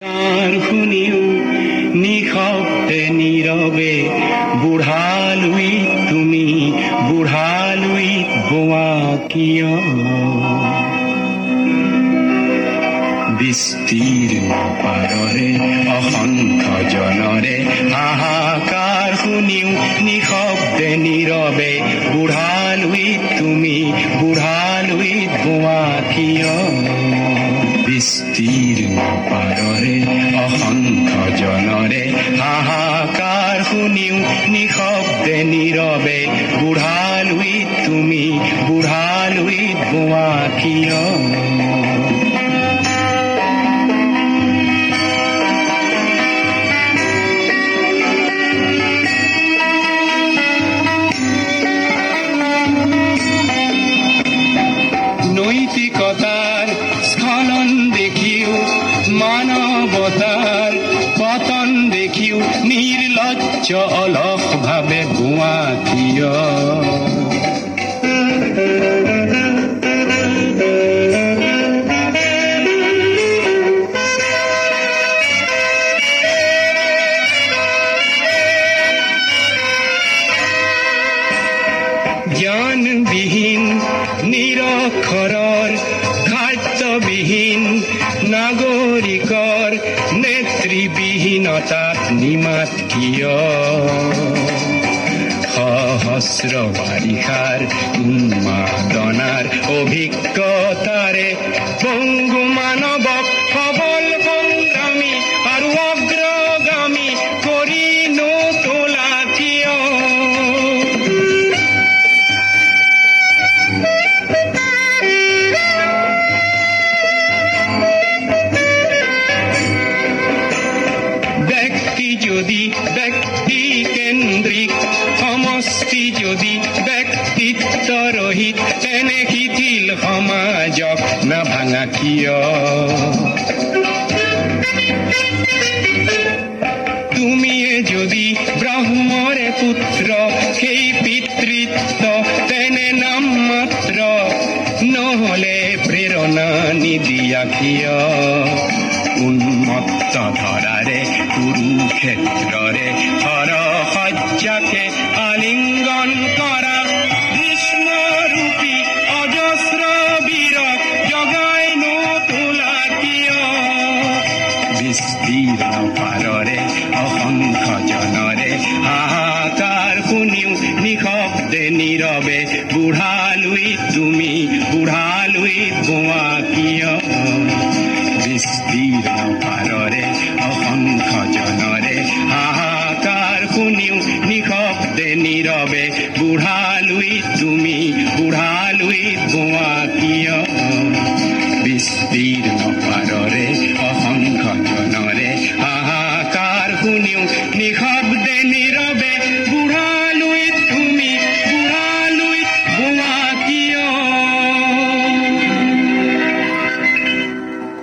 গান শুনিও নিশব্দে নীৰৱে বুঢ়ালুই তুমি বুঢ়ালুই বোৱা কিয় বিস্তীৰ্ণ পাৰৰে অসংখ্য জনৰে হাহাকাৰ শুনিও নিশব্দে নীৰৱে বুঢ়ালুই তুমি বুঢ়ালুই বোৱা কিয় বিস্তীৰ্ণ পাৰৰে অসংখ্য জনৰে হাহাকাৰ শুনিও নিশব্দে নীৰৱে বুঢ়ালুই তুমি বুঢ়ালুই বোৱা কিয় নৈতিকতাৰ স্খলন দেখিও মানৱতাৰ পতন দেখিও নিৰ্লজ্জ অলস ভাৱে বোৱা কিয় জ্ঞানবিহীন নিৰক্ষৰৰ খাদ্যবিহীন নাগৰিকৰ নেতৃবিহীনতাত নিমাত কিয় সহস্ৰ বাৰিষাৰ উন্মাদনাৰ অভিজ্ঞতাৰে পংগু মানৱক সবল সংগ্ৰামী আৰু অগ্ৰগামী কৰি নতোলা কিয় যদি ব্যক্তি কেন্দ্ৰিক সমষ্টি যদি ব্যক্তিত্ব ৰহিত তেনে শিথিল সমাজক নাভাঙা কিয় তুমিয়ে যদি ব্ৰহ্মৰে পুত্ৰ সেই পিতৃত্ব তেনে নাম মাত্ৰ নহলে প্ৰেৰণা নিদিয়া কিয় উন্মত্ত ধৰাৰে কুৰুক্ষেত্ৰৰে সৰসজ্জাকে আলিংগন কৰা গ্ৰীষ্মৰূপী অজস্ৰ বীৰক জগাই নতোলা কিয় বিস্তীৰ্ণ পাৰৰে অসংখ্য জনৰে হাহাকাৰ শুনিও নিশব্দে নীৰৱে বুঢ়ালুই তুমি বুঢ়ালুই বোৱা কিয় বিস্তীৰ্ণ পাৰৰে অসংখ্য জনৰে হাহাকাৰ শুনিও নিশব্দে নীৰৱে বুঢ়ালুই তুমি বুঢ়ালুই বোৱা